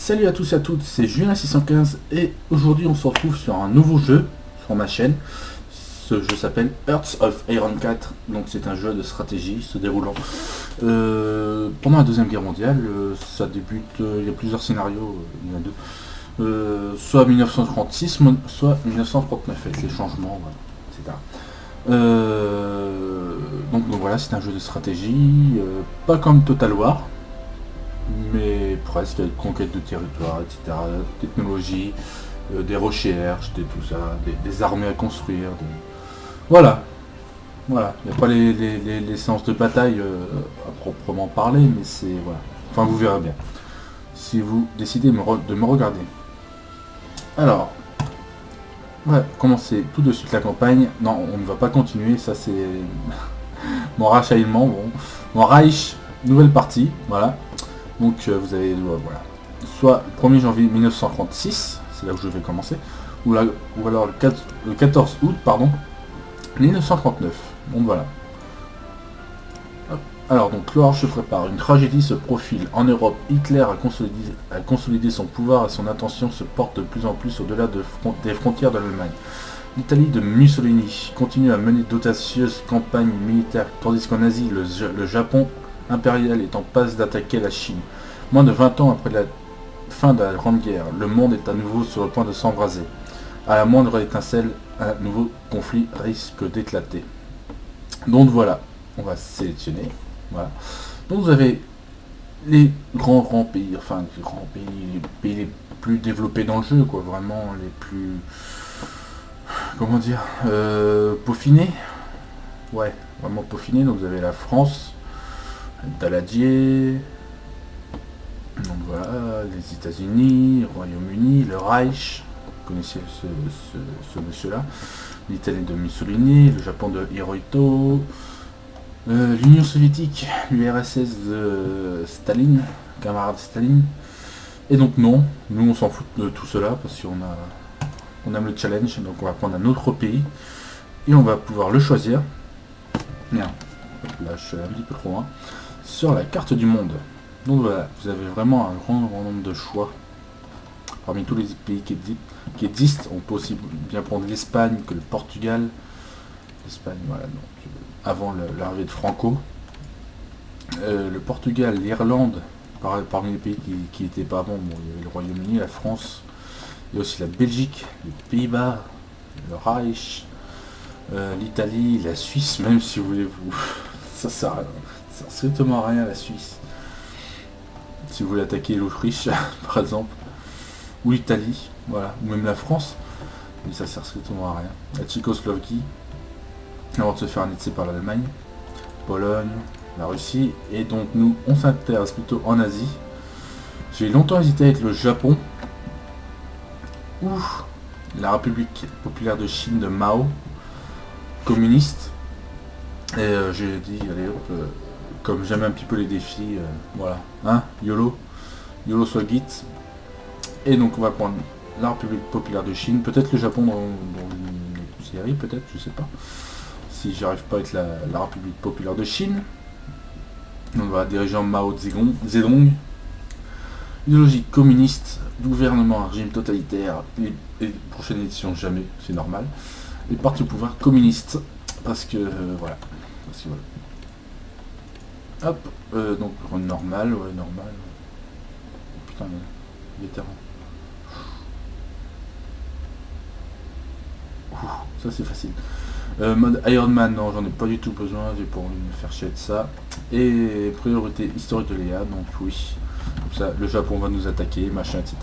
Salut à tous et à toutes, c'est Julien615 et aujourd'hui on se retrouve sur un nouveau jeu sur ma chaîne. Ce jeu s'appelle Hearts of Iron 4, donc c'est un jeu de stratégie se déroulant pendant la Deuxième Guerre mondiale. Ça débute, il y a plusieurs scénarios, il y en a deux. Soit 1936, soit 1939 avec les changements, voilà, etc. Donc voilà, c'est un jeu de stratégie, pas comme Total War, mais presque avec conquête de territoire, etc. Technologie, des recherches, tout ça, des armées à construire. Voilà, voilà. Il n'y a pas les séances de bataille à proprement parler, mais c'est voilà. Enfin, vous verrez bien. Si vous décidez de me regarder. Alors, on va commencer tout de suite la campagne. Non, on ne va pas continuer. Ça, c'est mon rachaillement. Bon, mon Reich, nouvelle partie. Voilà. Donc vous avez voilà, soit le 1er janvier 1936, c'est là où je vais commencer, ou alors le 14 août, pardon, 1939. Donc voilà. Hop. Alors donc l'orge se prépare, une tragédie se profile. En Europe, Hitler a consolidé son pouvoir et son attention se porte de plus en plus au-delà des frontières de l'Allemagne. L'Italie de Mussolini continue à mener d'audacieuse campagne militaire, tandis qu'en Asie, le Japon impérial est en passe d'attaquer la Chine. Moins de 20 ans après la fin de la Grande Guerre, le monde est à nouveau sur le point de s'embraser. À la moindre étincelle, un nouveau conflit risque d'éclater. Donc voilà, on va sélectionner. Voilà. Donc vous avez les grands pays, enfin les grands pays, les pays les plus développés dans le jeu, quoi, vraiment les plus, comment dire, peaufinés. Ouais, vraiment peaufinés. Donc vous avez la France, Daladier, donc voilà, les États-Unis, le Royaume-Uni, le Reich, vous connaissez ce monsieur-là, l'Italie de Mussolini, le Japon de Hirohito, l'Union soviétique, l'URSS de Staline, camarade Staline. Et donc non, nous on s'en fout de tout cela parce on aime le challenge, donc on va prendre un autre pays et on va pouvoir le choisir. Merde, là je suis un petit peu trop loin. Sur la carte du monde. Donc voilà, vous avez vraiment un grand nombre de choix. Parmi tous les pays qui existent, on peut aussi bien prendre l'Espagne que le Portugal. L'Espagne, voilà, donc avant l'arrivée de Franco. Le Portugal, l'Irlande, parmi les pays qui n'étaient pas avant, bon, il y avait le Royaume-Uni, la France, il y a aussi la Belgique, les Pays-Bas, le Reich, l'Italie, la Suisse, même si vous voulez vous. Ça sert strictement à rien la Suisse. Si vous voulez attaquer l'Autriche, par exemple, ou l'Italie, voilà, ou même la France, mais ça sert strictement à rien. La Tchécoslovaquie, avant de se faire annexer par l'Allemagne, Pologne, la Russie, et donc nous, on s'intéresse plutôt en Asie. J'ai longtemps hésité avec le Japon, ou la République populaire de Chine de Mao, communiste, et j'ai dit, allez hop, comme j'aime un petit peu les défis, voilà, hein, YOLO soit git. Et donc on va prendre la République populaire de Chine, peut-être le Japon dans une série, peut-être, je sais pas. Si j'arrive pas avec la République populaire de Chine. Donc voilà, dirigeant Mao Zedong. Idéologie communiste, gouvernement à régime totalitaire, et prochaine édition jamais, c'est normal. Et parti au pouvoir communiste, parce que voilà. Parce que, voilà. Hop, donc normal, ouais, normal. Putain, vétéran. Ça c'est facile. Mode Iron Man, non, j'en ai pas du tout besoin, j'ai pas envie de me faire chier de ça. Et priorité historique de Léa, donc oui. Comme ça, le Japon va nous attaquer, machin, etc.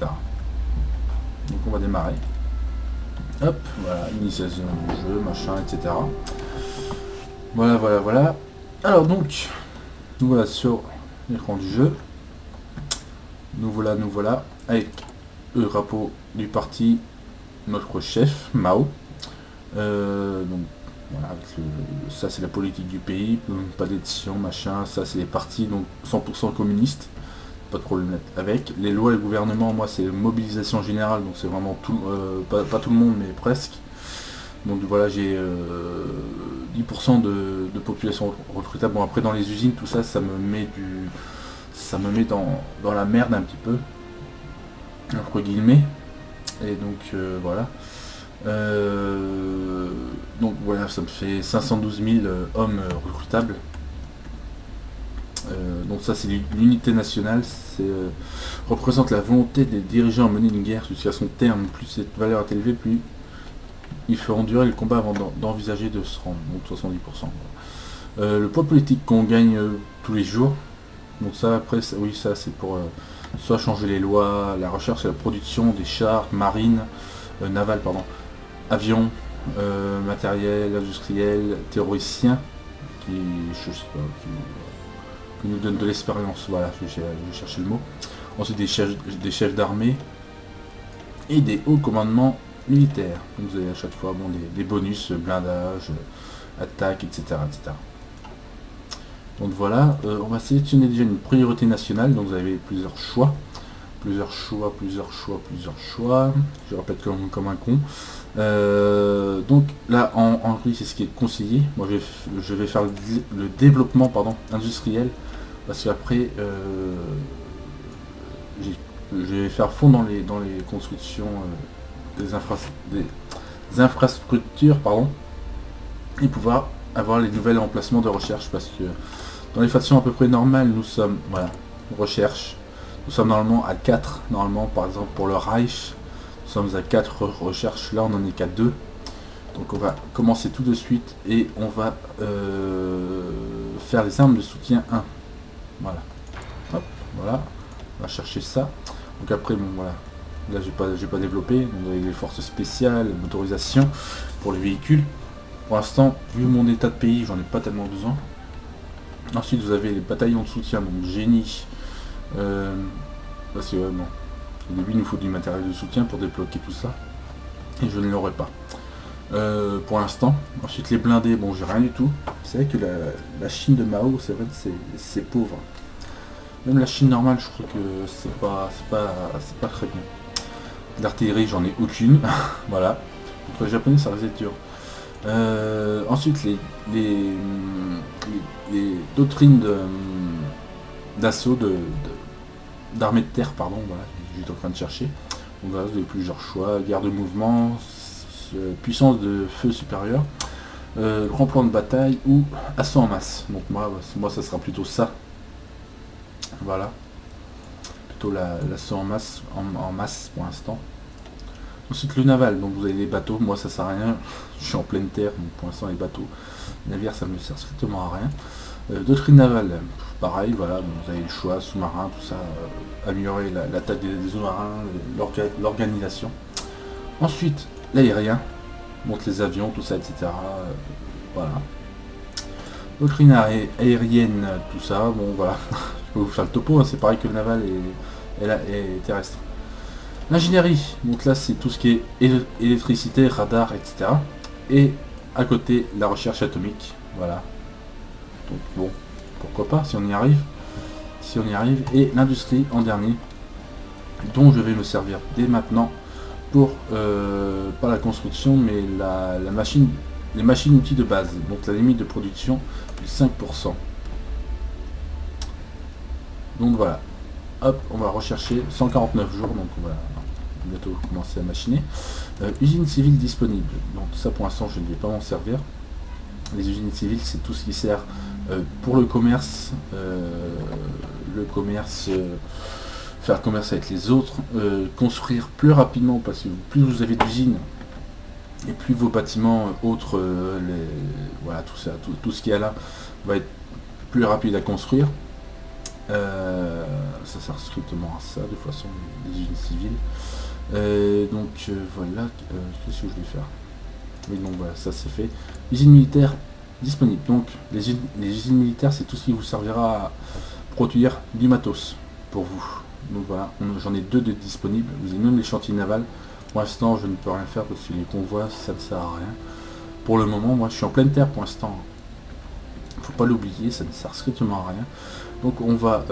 Donc on va démarrer. Hop, voilà, initiation du jeu, machin, etc. Voilà. Alors donc, nous voilà sur l'écran du jeu. Nous voilà, avec le drapeau du parti, notre chef, Mao. Donc voilà, ça c'est la politique du pays, pas d'édition, machin, ça c'est les partis, donc 100% communistes, pas de problème avec. Les lois et le gouvernement, moi c'est mobilisation générale, donc c'est vraiment tout, pas tout le monde, mais presque. Donc voilà, j'ai 10% de population recrutable. Bon après dans les usines, tout ça, ça me met dans la merde un petit peu. entre guillemets. Et donc voilà. Donc voilà, ça me fait 512 000 hommes recrutables. Donc ça c'est l'unité nationale, représente la volonté des dirigeants à mener une guerre jusqu'à son terme. Plus cette valeur est élevée, plus ils feront durer le combat avant d'envisager de se rendre, donc 70%. Le poids politique qu'on gagne tous les jours, donc ça après, oui ça c'est pour soit changer les lois, la recherche et la production des chars, marines, navales, pardon, avions, matériel, industriel, théoriciens, qui, je sais pas, qui nous donnent de l'expérience, voilà, je vais chercher le mot. Ensuite des chefs d'armée et des hauts commandements militaires. Donc vous avez à chaque fois bon, des bonus, blindage, attaque, etc., etc. Donc voilà, on va sélectionner déjà une priorité nationale, donc vous avez plusieurs choix. Je répète comme un con. Donc là en gris c'est ce qui est conseillé. Moi je vais faire le développement industriel, parce qu'après je vais faire fond dans les constructions des infrastructures et pouvoir avoir les nouvelles emplacements de recherche, parce que dans les factions à peu près normales nous sommes recherche. Nous sommes normalement à 4, normalement par exemple pour le Reich, nous sommes à 4 recherches, là on n'en est qu'à 2. Donc on va commencer tout de suite et on va faire les armes de soutien 1. Voilà. Hop, voilà. On va chercher ça. Donc après, bon voilà. Là j'ai pas développé. Donc vous avez les forces spéciales, motorisation pour les véhicules. Pour l'instant, vu mon état de pays, j'en ai pas tellement besoin. Ensuite vous avez les bataillons de soutien, donc génie. Parce que bon, au début il nous faut du matériel de soutien pour débloquer tout ça, et je ne l'aurai pas pour l'instant. Ensuite les blindés, bon j'ai rien du tout. C'est vrai que la Chine de Mao, c'est vrai que c'est pauvre. Même la Chine normale, je crois que c'est pas très bien. L'artillerie, j'en ai aucune. Voilà. Donc les japonais, ça risque d'être dur. Ensuite les doctrines d'assaut d'armée de terre, pardon, voilà, j'étais en train de chercher. Donc voilà, vous avez plusieurs choix, guerre de mouvement, puissance de feu supérieure, grand plan de bataille ou assaut en masse. Donc moi ça sera plutôt ça. Voilà. Plutôt l'assaut en masse pour l'instant. Ensuite le naval, donc vous avez les bateaux, moi ça sert à rien, je suis en pleine terre, donc pour l'instant les bateaux, navires ça ne me sert strictement à rien. Doctrine navale, pareil, voilà, donc vous avez le choix, sous-marin, tout ça, améliorer l'attaque des sous-marins, l'organisation. Ensuite, l'aérien, monte les avions, tout ça, etc. Voilà. Doctrine aérienne, tout ça, bon voilà, je vais vous faire le topo, hein, c'est pareil que le naval et terrestre. L'ingénierie, donc là c'est tout ce qui est électricité, radar, etc. Et à côté, la recherche atomique, voilà. Donc bon, pourquoi pas si on y arrive. Et l'industrie en dernier, dont je vais me servir dès maintenant pour pas la construction mais les machines outils de base, donc la limite de production de 5%. Donc voilà, hop, on va rechercher 149 jours, donc on va bientôt commencer à machiner. Usine civile disponible, donc ça pour l'instant je ne vais pas m'en servir. Les usines civiles c'est tout ce qui sert pour le commerce, faire commerce avec les autres, construire plus rapidement, parce que plus vous avez d'usines et plus vos bâtiments autres, voilà, tout ce qu'il y a là va être plus rapide à construire. Ça sert strictement à ça de toute façon, les usines civiles. Donc voilà, qu'est-ce que je vais faire? Oui, donc voilà, ça c'est fait. Usine militaire disponible. Donc les usines militaires, c'est tout ce qui vous servira à produire du matos pour vous. Donc voilà, j'en ai 2 de disponibles. Vous avez même les chantiers navals. Pour l'instant, je ne peux rien faire parce que les convois, ça ne sert à rien. Pour le moment, moi, je suis en pleine terre pour l'instant. Faut pas l'oublier, ça ne sert strictement à rien. Donc on va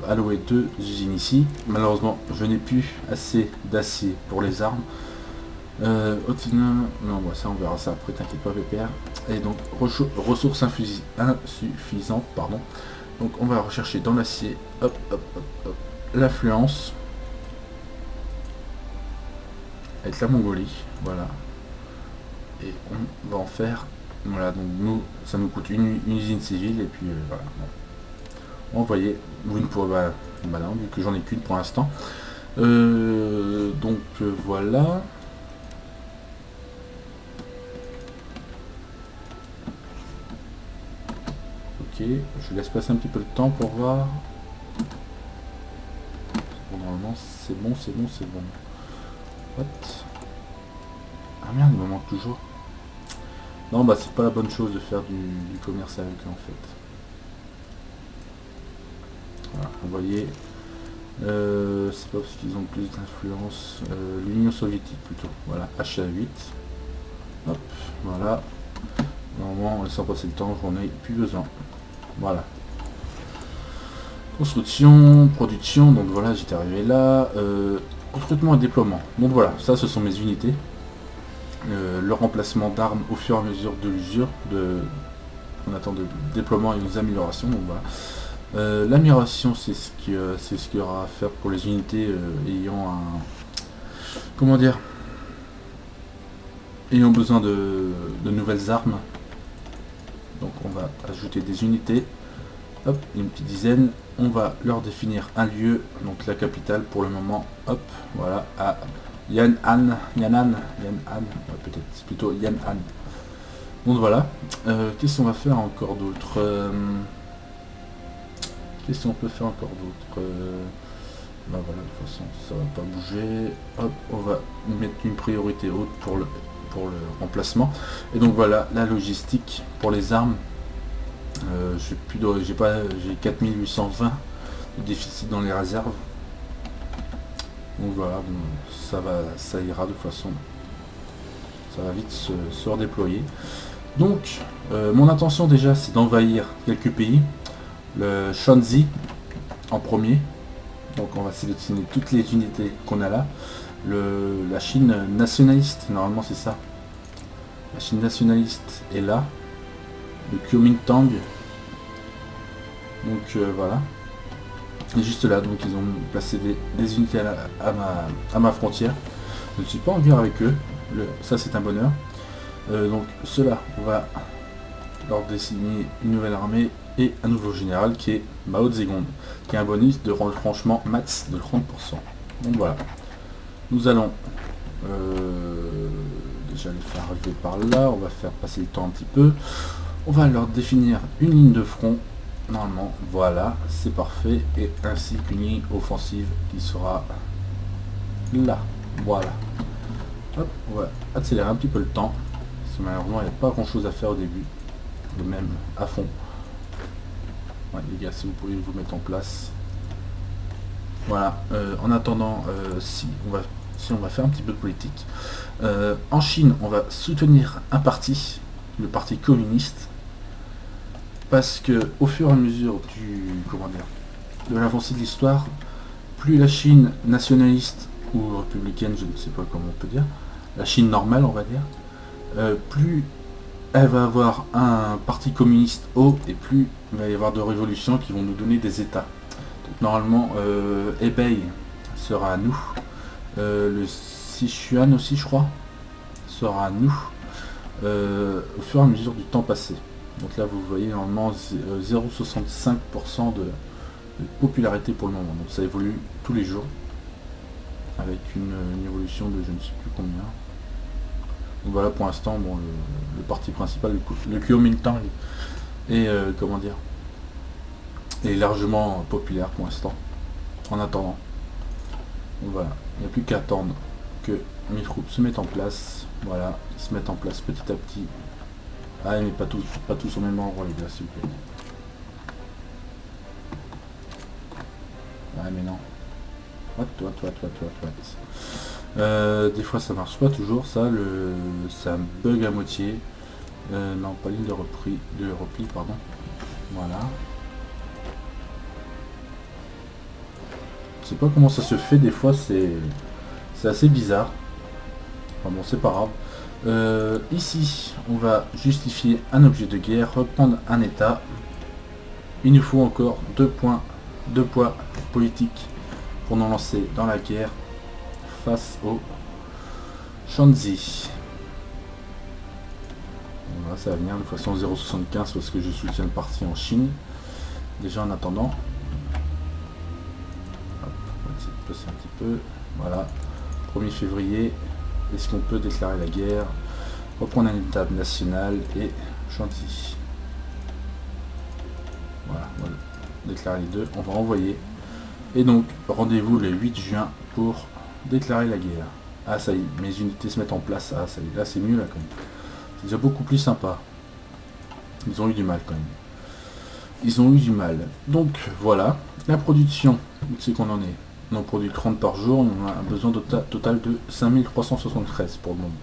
allouer 2 usines ici. Malheureusement, je n'ai plus assez d'acier pour les armes. Non, bah, ça on verra ça après, t'inquiète pas PPR. Et donc ressources insuffisantes, pardon. Donc on va rechercher dans l'acier, hop, l'affluence. avec la Mongolie, voilà. Et on va en faire, voilà, donc nous, ça nous coûte une usine civile, et puis voilà. Bon. Vous voyez, bah non, vu que j'en ai qu'une pour l'instant. Donc voilà. Ok, je laisse passer un petit peu de temps pour voir. Bon, normalement, c'est bon, c'est bon, c'est bon. What? Ah merde, il me manque toujours. Non, bah c'est pas la bonne chose de faire du commerce avec eux en fait. Voilà, vous voyez. C'est pas parce qu'ils ont plus d'influence. L'Union soviétique plutôt. Voilà, HA8. Hop, voilà. Normalement, en laissant passer le temps, j'en ai plus besoin. Voilà. Construction, production, donc voilà, j'étais arrivé là. Recrutement et déploiement. Donc voilà, ça ce sont mes unités. Le remplacement d'armes au fur et à mesure de l'usure, on attend de déploiement et des améliorations. Donc voilà. L'amélioration, c'est ce qu'il y aura à faire pour les unités ayant un, comment dire, ayant besoin de nouvelles armes. Donc on va ajouter des unités. Hop, une petite dizaine. On va leur définir un lieu, donc la capitale pour le moment. Hop, voilà, à Yan'an, peut-être, c'est plutôt Yan'an. Donc voilà. Qu'est-ce qu'on va faire encore d'autre? Qu'est-ce qu'on peut faire encore d'autre? Bah voilà, de toute façon, ça va pas bouger. Hop, on va mettre une priorité haute pour le remplacement. Et donc voilà, la logistique pour les armes. J'ai 4820 de déficit dans les réserves. Donc voilà, bon, ça ira de toute façon. Ça va vite se redéployer. Donc, mon intention déjà, c'est d'envahir quelques pays. Le Shanxi en premier. Donc on va sélectionner toutes les unités qu'on a là. La Chine nationaliste, normalement c'est ça. La Chine nationaliste est là. Le Kuomintang. Donc voilà. Et juste là, donc ils ont placé des unités à ma frontière. Je ne suis pas en guerre avec eux. Ça c'est un bonheur. Donc ceux-là, on va leur désigner une nouvelle armée et un nouveau général qui est Mao Zedong, qui a un bonus de retranchement max de 30%. Donc voilà. Nous allons déjà les faire arriver par là. On va faire passer le temps un petit peu. On va leur définir une ligne de front. Normalement, voilà, c'est parfait. Et ainsi qu'une ligne offensive qui sera là. Voilà. Hop, on va accélérer un petit peu le temps. Parce que malheureusement, il n'y a pas grand chose à faire au début. De même à fond. Ouais, les gars, si vous pouvez vous mettre en place. Voilà. En attendant, si on va faire un petit peu de politique. En Chine, on va soutenir un parti, le parti communiste. Parce que au fur et à mesure de l'avancée de l'histoire, plus la Chine nationaliste ou républicaine, je ne sais pas comment on peut dire, la Chine normale on va dire, plus elle va avoir un parti communiste haut et plus il va y avoir de révolutions qui vont nous donner des états. Donc normalement Hebei sera à nous, le Sichuan aussi je crois sera à nous au fur et à mesure du temps passé. Donc là vous voyez normalement 0,65% de popularité pour le moment. Donc ça évolue tous les jours avec une évolution de je ne sais plus combien. Donc voilà pour l'instant bon, le parti principal, le Kuomintang est comment dire, est largement populaire pour l'instant. En attendant. Donc voilà, il n'y a plus qu'à attendre que mes troupes se mettent en place. Voilà, ils se mettent en place petit à petit. Ah mais pas tous au même endroit les gars s'il vous plaît. Ouais mais non. What. Des fois ça marche pas toujours ça, ça bug à moitié. Non pas ligne de repli pardon. Voilà. Je sais pas comment ça se fait des fois, c'est assez bizarre. Enfin bon c'est pas grave. Ici, on va justifier un objet de guerre, reprendre un état. Il nous faut encore 2 points, 2 poids politiques pour nous lancer dans la guerre face aux Shanxi. Voilà, ça va venir de façon 0,75 parce que je soutiens le parti en Chine. Déjà en attendant. Hop, on va essayer de passer un petit peu. Voilà. 1er février. Est-ce qu'on peut déclarer la guerre? Reprendre un état national et Shanxi. Voilà, on va déclarer les deux. On va envoyer. Et donc, rendez-vous le 8 juin pour déclarer la guerre. Ah, ça y est, mes unités se mettent en place. Ah, ça y est, là, c'est mieux, là, quand même. C'est déjà beaucoup plus sympa. Ils ont eu du mal, quand même. Ils ont eu du mal. Donc, voilà. La production, où c'est qu'on en est? On en produit 30 par jour. On a un besoin total de 5373 pour le moment.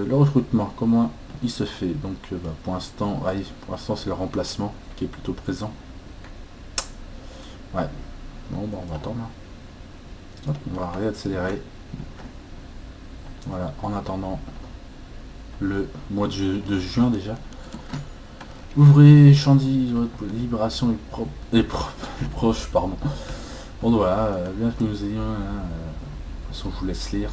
Le recrutement, comment il se fait? Donc, pour l'instant, c'est le remplacement qui est plutôt présent. Ouais. Bon, on va attendre. Hop, on va réaccélérer. Voilà, en attendant le mois de juin déjà. Ouvrez Shanxi, votre libération est proche, pardon. Bon voilà, bien que nous ayons... de toute façon, je vous laisse lire.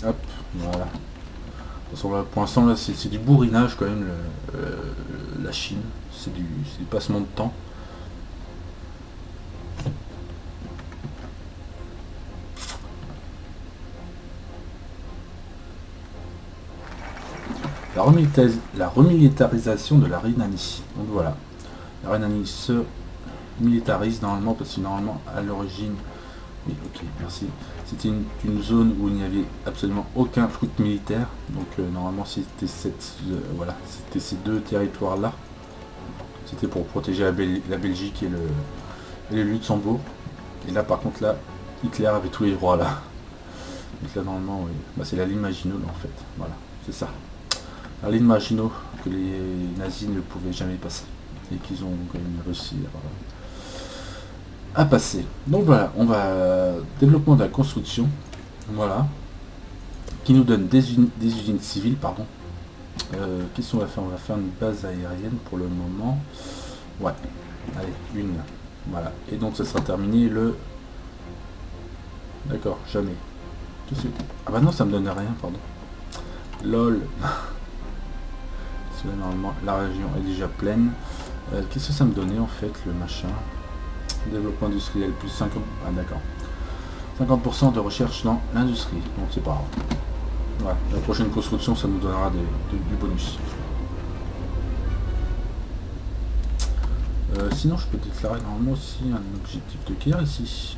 Hop, voilà. De toute façon, là, pour l'instant, là, c'est du bourrinage quand même, la Chine. C'est du passement de temps. La remilitarisation de la Rhénanie. Donc voilà. La Rhénanie se militarise normalement, parce que normalement, à l'origine... Oui, ok, merci. C'était une zone où il n'y avait absolument aucun truc militaire. Donc normalement, c'était voilà, c'était ces deux territoires-là. C'était pour protéger la Belgique et le Luxembourg. Et là, par contre, là, Hitler avait tous les droits là. Donc là, normalement, oui. Bah, c'est la ligne Maginot, là, en fait. Voilà, c'est ça. La ligne Maginot que les nazis ne pouvaient jamais passer. Et qu'ils ont quand même réussi à passer. Donc voilà, on va développement de la construction. Voilà. Qui nous donne des usines civiles, pardon. Qu'est-ce qu'on va faire? On va faire une base aérienne pour le moment. Ouais. Allez, une. Voilà. Et donc ça sera terminé le... D'accord, jamais. Tout de suite. Ah bah non, ça me donne rien, pardon. LOL. Parce que là, normalement, la région est déjà pleine. Qu'est-ce que ça me donnait en fait, le machin? Développement industriel, plus 50... Ah d'accord. 50% de recherche dans l'industrie. Donc c'est pas grave. Voilà. La prochaine construction, ça nous donnera du bonus. Sinon, je peux déclarer normalement aussi un objectif de guerre ici.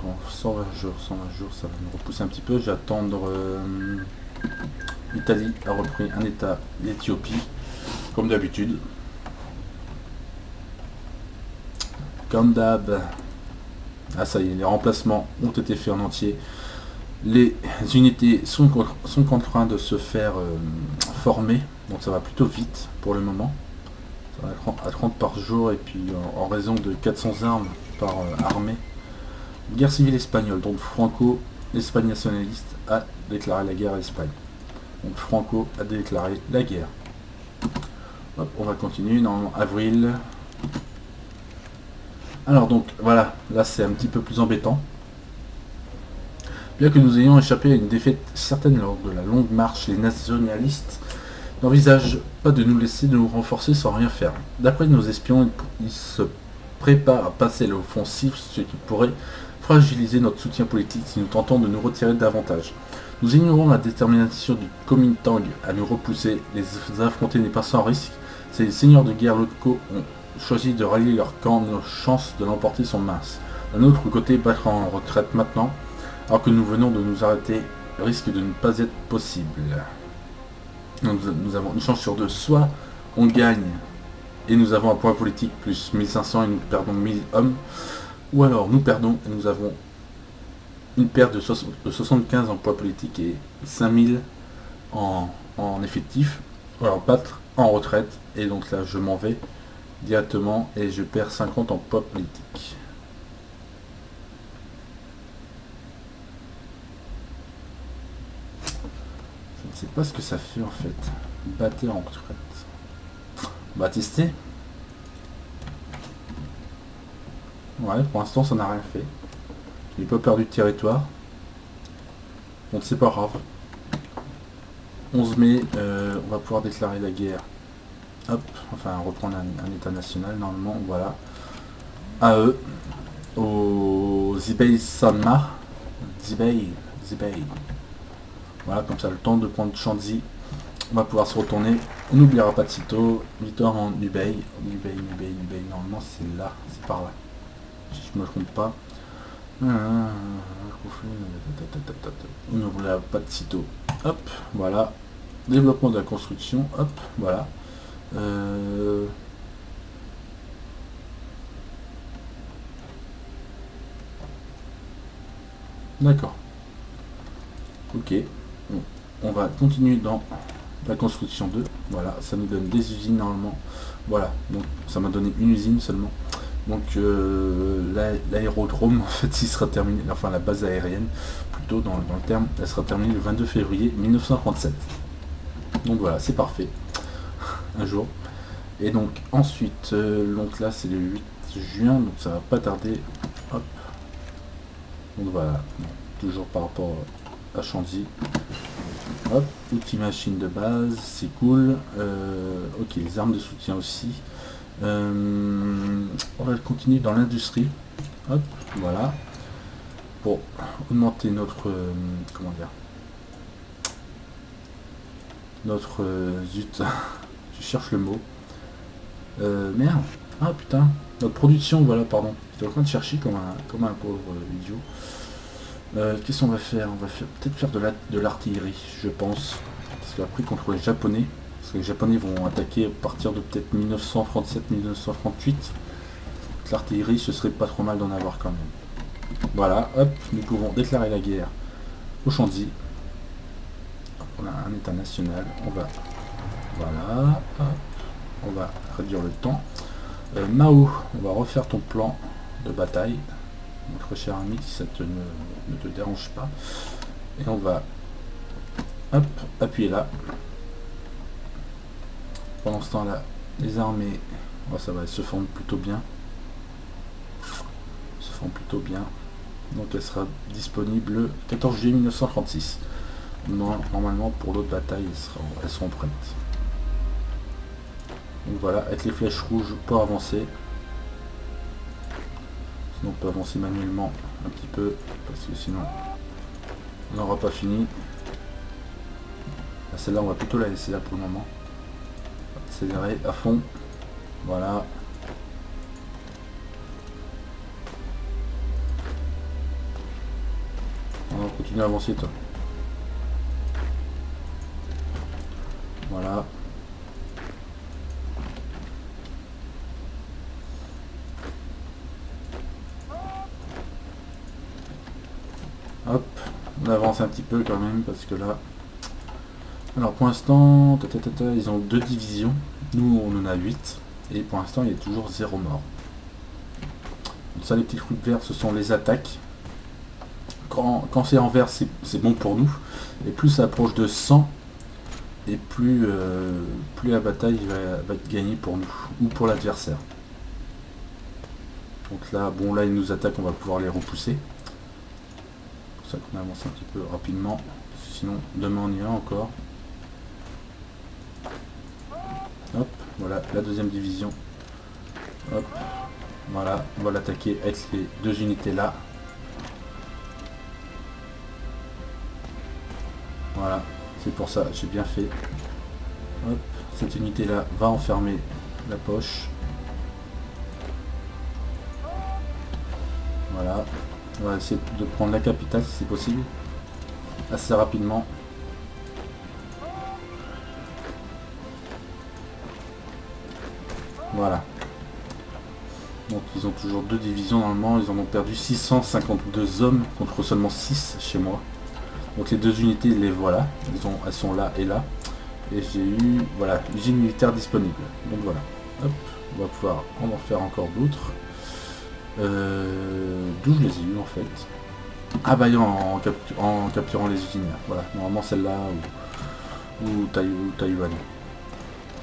Bon, 120 jours, ça va me repousser un petit peu. Je vais attendre... L'Italie a repris un état, l'Éthiopie, comme d'habitude. Comme d'hab. Ah ça y est, les remplacements ont été faits en entier. Les unités sont en train de se faire former, donc ça va plutôt vite pour le moment. Ça va être à 30 par jour, et puis en raison de 400 armes par armée. Guerre civile espagnole, donc Franco, l'Espagne nationaliste, a déclaré la guerre à l'Espagne. Donc Franco a déclaré la guerre. Hop, on va continuer, normalement avril. Alors donc voilà, là c'est un petit peu plus embêtant. Bien que nous ayons échappé à une défaite certaine lors de la longue marche, les nationalistes n'envisagent pas de nous laisser nous renforcer sans rien faire. D'après nos espions, ils se préparent à passer l'offensive, ce qui pourrait fragiliser notre soutien politique si nous tentons de nous retirer davantage. Nous ignorons la détermination du Kuomintang à nous repousser. Les affronter n'est pas sans risque. Ces seigneurs de guerre locaux ont choisi de rallier leur camp. Nos chances de l'emporter sont minces. D'un autre côté, battre en retraite maintenant, alors que nous venons de nous arrêter, risque de ne pas être possible. Nous avons une chance sur deux. Soit on gagne et nous avons un point politique plus 1500 et nous perdons 1000 hommes, ou alors nous perdons et nous avons une perte de 75 en poids politique et 5000 en effectif. Alors battre en retraite, et donc là je m'en vais directement et je perds 50 en poids politique. Je ne sais pas ce que ça fait en fait. Battre en retraite. On va tester. Ouais, pour l'instant ça n'a rien fait. J'ai pas perdu de territoire. Donc c'est pas grave. 11 mai, on va pouvoir déclarer la guerre. Hop, enfin reprendre un état national normalement, voilà. À eux, aux Zibei Sanma. Zibei. Voilà, comme ça le temps de prendre Shanzi, on va pouvoir se retourner. On n'oubliera pas de sitôt. Victoire en Nubei. Nubei, normalement c'est là, c'est par là. Si je me trompe pas. On n'oubliera pas de sitôt. Hop, voilà. Développement de la construction, hop, voilà. D'accord. Ok. On va continuer dans la construction 2. Voilà, ça nous donne des usines normalement. Voilà, donc ça m'a donné une usine seulement. Donc l'aérodrome, en fait, il sera terminé, enfin la base aérienne, plutôt dans le terme, elle sera terminée le 22 février 1937. Donc voilà, c'est parfait. Un jour. Et donc ensuite, donc là c'est le 8 juin, donc ça va pas tarder. Hop. Donc voilà, bon, toujours par rapport à Shanzi. Hop, outil machine de base, c'est cool. Ok, les armes de soutien aussi. On va continuer dans l'industrie. Hop, voilà. Pour augmenter notre... comment dire, notre... zut, je cherche le mot. Merde. Ah putain. Notre production, voilà, pardon. J'étais en train de chercher comme un pauvre idiot. Qu'est-ce qu'on va faire? On va peut-être faire de l'artillerie, je pense. Parce qu'après, contre les Japonais, parce que les Japonais vont attaquer à partir de peut-être 1937-1938. L'artillerie, ce serait pas trop mal d'en avoir quand même. Voilà, hop, nous pouvons déclarer la guerre au Shanzi. On a un état national. On va... Voilà, hop. On va réduire le temps. Mao, on va refaire ton plan de bataille. Notre cher ami, si ça ne te dérange pas. Et on va hop, appuyer là. Pendant ce temps là, les armées, oh, ça va, elles se forment plutôt bien. Donc elle sera disponible le 14 juillet 1936. Normalement pour l'autre bataille, elles seront prêtes. Donc voilà, avec les flèches rouges pour avancer. Sinon on peut avancer manuellement un petit peu, parce que sinon on n'aura pas fini. Celle-là on va plutôt la laisser là pour le moment. Accélérer à fond. Voilà. On va continuer à avancer toi. Voilà. Hop, on avance un petit peu quand même parce que là... Alors pour l'instant, ils ont 2 divisions, nous on en a 8, et pour l'instant il y a toujours 0 mort. Donc ça, les petits trucs verts, ce sont les attaques. Quand c'est en vert, c'est bon pour nous, et plus ça approche de 100, et plus la bataille va être gagnée pour nous, ou pour l'adversaire. Donc là, bon là ils nous attaquent, on va pouvoir les repousser. C'est pour ça qu'on avance un petit peu rapidement, parce que sinon demain on y va encore. Hop, voilà la deuxième division. Hop, voilà, on va l'attaquer avec les 2 unités là. Voilà, c'est pour ça, j'ai bien fait. Hop, cette unité là va enfermer la poche. Voilà, on va essayer de prendre la capitale si c'est possible, assez rapidement. Voilà. Donc ils ont toujours 2 divisions normalement, ils en ont perdu 652 hommes contre seulement 6 chez moi. Donc les 2 unités, les voilà, elles sont là et là. Et j'ai eu, voilà, usine militaire disponible. Donc voilà, hop, on va pouvoir en faire encore d'autres. D'où je les ai eu en fait. Ah bah en capturant les usines là. Voilà, normalement celle-là ou Taïwan.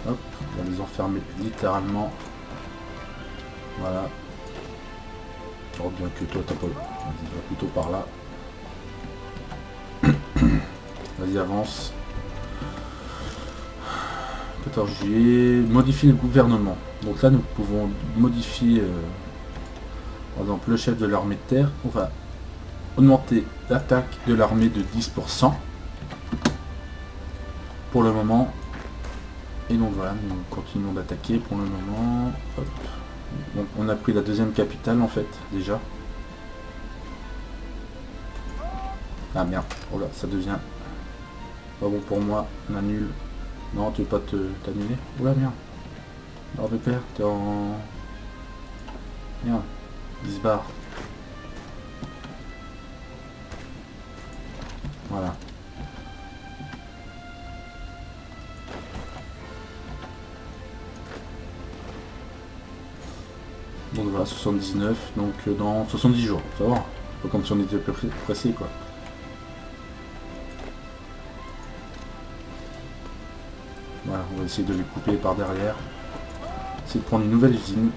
Hop, on va les enfermer littéralement. Voilà. Oh, bien que toi t'as pas... Vas-y, va plutôt par là. Vas-y, avance. 14 juillet, modifier le gouvernement. Donc là, nous pouvons modifier, par exemple, le chef de l'armée de terre. On va augmenter l'attaque de l'armée de 10% pour le moment. Et donc voilà, nous continuons d'attaquer pour le moment. Hop. Donc, on a pris la deuxième capitale en fait, déjà. Ah merde, oh là, ça devient pas bon pour moi, on annule. Non, tu veux pas t'annuler? Oula merde. Alors de père, t'es en... Merde, 10 barres. Voilà. Donc voilà, 79, donc dans 70 jours, ça va. Pas comme si on était pressé quoi. Voilà, on va essayer de les couper par derrière. Essayer de prendre une nouvelle usine.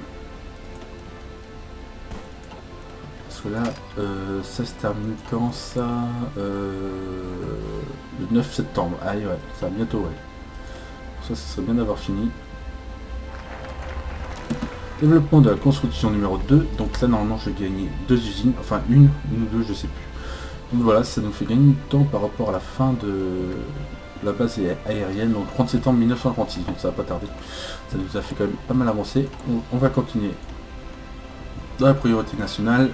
Parce que là, ça se termine quand ça le 9 septembre. Ah ouais, ça va bientôt, ouais. Ça serait bien d'avoir fini. Développement de la construction numéro 2. Donc là, normalement, je vais gagner 2 usines. Enfin, une ou deux, je sais plus. Donc voilà, ça nous fait gagner du temps par rapport à la fin de la base aérienne. Donc 30 septembre 1936. Donc ça va pas tarder. Ça nous a fait quand même pas mal avancer. On va continuer. Dans la priorité nationale,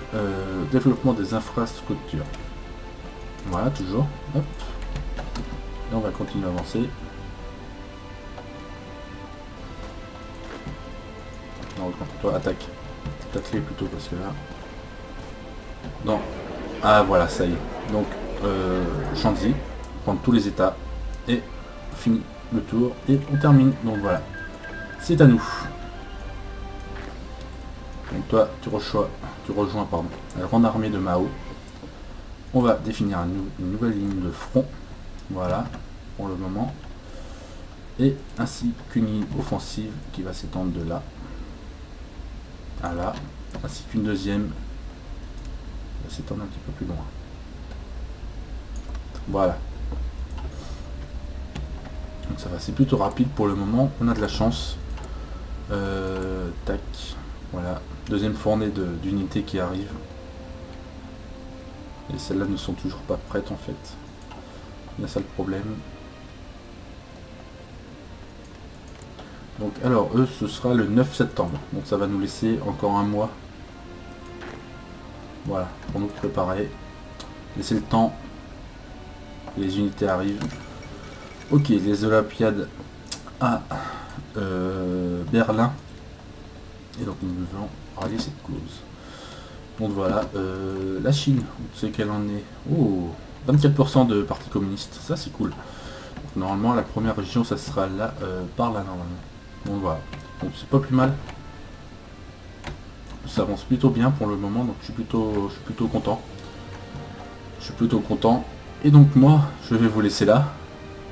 développement des infrastructures. Voilà, toujours. Hop. Et on va continuer à avancer. Non, toi, attaque. Attaque-les plutôt parce que là... Non. Ah voilà, ça y est. Donc, Chantilly, prendre tous les états et fini le tour et on termine. Donc voilà. C'est à nous. Donc toi, tu rejoins la grande armée de Mao. On va définir une nouvelle ligne de front. Voilà, pour le moment. Et ainsi qu'une ligne offensive qui va s'étendre de là à là. Ainsi qu'une deuxième va s'étendre un petit peu plus loin. Voilà. Donc ça va, c'est plutôt rapide pour le moment. On a de la chance. Tac. Voilà. Deuxième fournée d'unités qui arrive. Et celles-là ne sont toujours pas prêtes en fait. Il y a ça le problème. Donc alors eux ce sera le 9 septembre. Donc ça va nous laisser encore un mois. Voilà, pour nous préparer. Laisser le temps. Les unités arrivent. Ok, les Olympiades à Berlin. Et donc nous devons rallier cette cause. Donc voilà, la Chine, on sait qu'elle en est. Oh, 24% de parti communiste, ça c'est cool. Donc, normalement la première région ça sera là, par là normalement. Donc voilà, donc c'est pas plus mal. Ça avance plutôt bien pour le moment, donc je suis plutôt content. Je suis plutôt content. Et donc moi, je vais vous laisser là.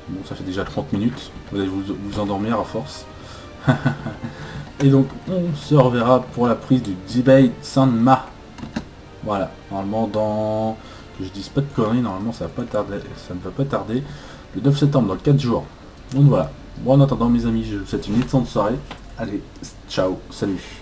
Bon, ça fait déjà 30 minutes. Vous allez vous endormir à force. Et donc, on se reverra pour la prise du Jibei Sanma. Voilà. Normalement, que je dise pas de conneries, normalement, ça ne va pas tarder. Le 9 septembre, dans 4 jours. Donc voilà. Bon, en attendant, mes amis, je vous souhaite une excellente soirée. Allez, ciao, salut.